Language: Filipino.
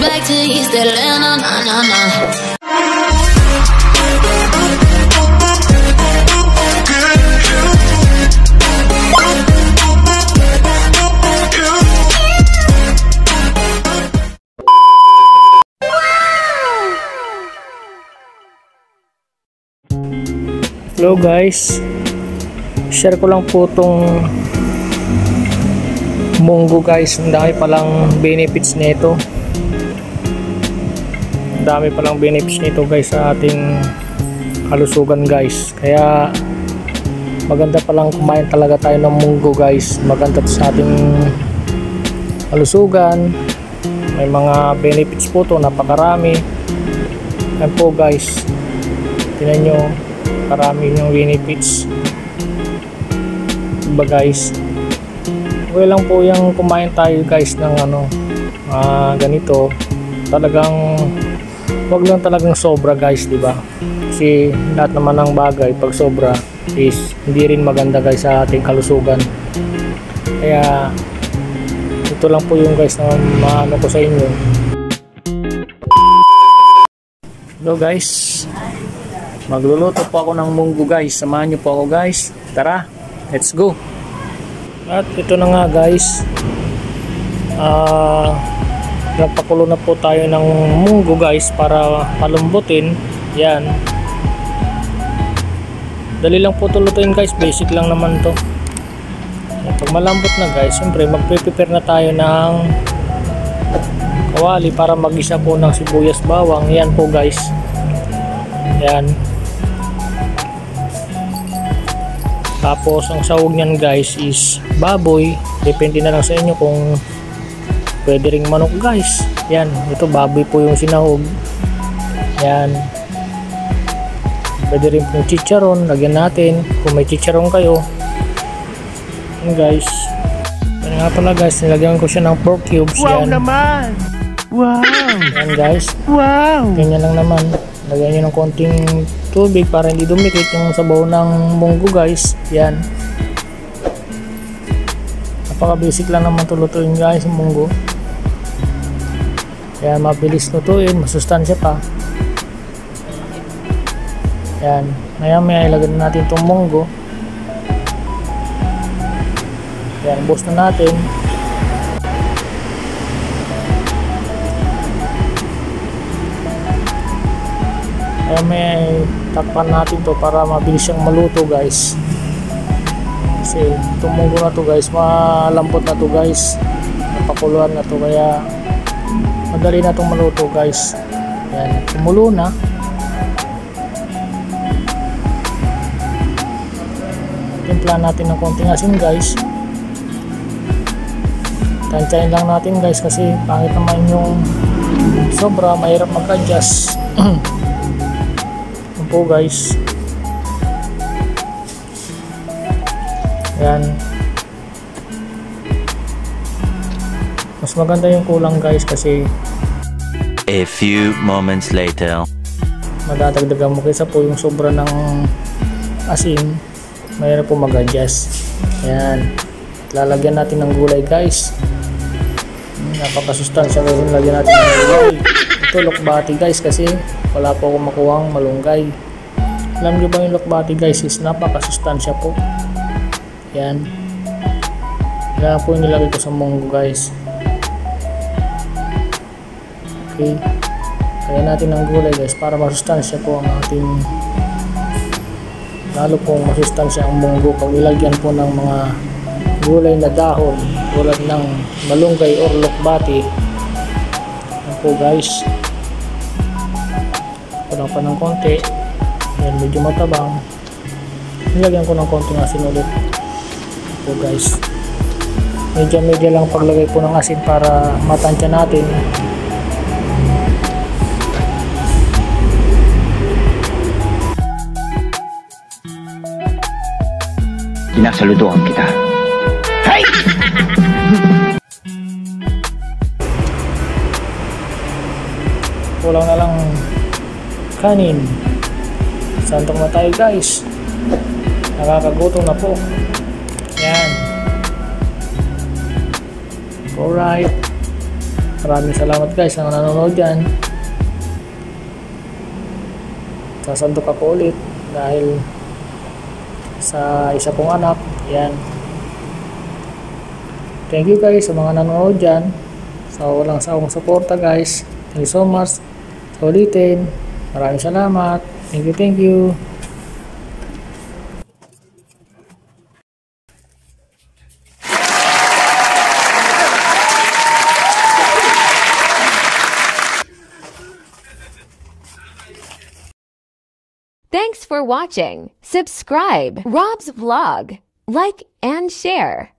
back to East Atlanta, nah, nah, nah. Hello guys, share ko lang po tong munggo guys. Ang dami palang benefits nito. Ang dami palang benefits nito guys sa ating kalusugan guys. Kaya maganda palang kumain talaga tayo ng munggo guys. Maganda sa ating kalusugan. May mga benefits po to, napakarami. Ayan po guys, tingnan nyo, karami yung benefits, diba guys? Okay lang po yung kumain tayo guys ng ganito. Talagang wag lang talagang sobra guys, diba? Kasi lahat naman ng bagay pag sobra is hindi rin maganda guys sa ating kalusugan. Kaya ito lang po yung guys na maano ko sa inyo. Hello guys, magluluto po ako ng munggo guys. Samahan nyo po ako guys. Tara, let's go. At ito na nga guys, nagpakulo na po tayo ng munggo guys para palambutin. Yan, dali lang po ito lutuin guys, basic lang naman to. Pag malambot na guys, siyempre magpe-prepare na tayo ng kawali para mag-isa po ng sibuyas, bawang. Yan po guys, yan. Tapos ang sahog nyan guys is baboy. Depende na lang sa inyo kung pwede ring manok guys. Yan, ito baboy po yung sinahog. Yan, pwede rin pong chicharon, lagyan natin kung may chicharon kayo. Yan guys, yan nga pala guys, nilagyan ko siya ng pork cubes. Wow yan naman, wow. Yan guys, wow. Ganyan lang naman. Lagyan nyo ng konting tubig para hindi dumikit yung sabaw ng munggo guys. Yan, napaka basic lang naman ito lutuin guys yung munggo. Yan, mabilis lutuin, masustansya pa. Yan, maya maya ilagay natin itong munggo. Yan, boost na natin. Kaya may takpan natin to para mabilis siyang maluto guys. Kasi itong munggo na to guys, malambot na to guys, napakuluan na to, kaya madali na itong maluto guys. Yan, kumulo na. Timpla natin ng konting asin guys. Tansyahin lang natin guys kasi pangit naman yung sobra, mahirap mag-adjust. Po guys, yan, mas maganda yung kulang guys kasi a few moments later madadagdagan mo kaysa po yung sobra ng asin, mahirap po mag-adjust. Yan, lalagyan natin ng gulay guys. Napakasustansya guys, lagyan natin ng gulay. Ito lokbati guys kasi wala po akong makuhang malunggay. Alam nyo ba yung lokbati guys is napakasustansya po. Yan, yan po yung nilagay ko sa munggo guys. Okay, kaya natin ng gulay guys para masustansya po ang ating, lalo pong masustansya ang munggo pag ilagyan po ng mga gulay na dahon tulad ng malunggay or lokbati. Yan po guys, kulang pa ng konti. Yan, medyo matabang, nilagyan ko ng konting asin ulit po guys. Medyo lang paglagay po ng asin para matansya natin. Sinasaludoan kita. Hey! Kulang na lang kanin. Santong na tayo guys, nakakagutom na po. Yan, alright. Maraming salamat guys sa nanonood dyan. Sasandok ako ulit dahil sa isa kong anak. Yan. Thank you guys sa mga nanonood dyan. Sa walang sawang suporta guys. Thank you so much. Sa ulitin. Maraming salamat. Thank you, thank you. Thanks for watching. Subscribe Rob's Vlog. Like and share.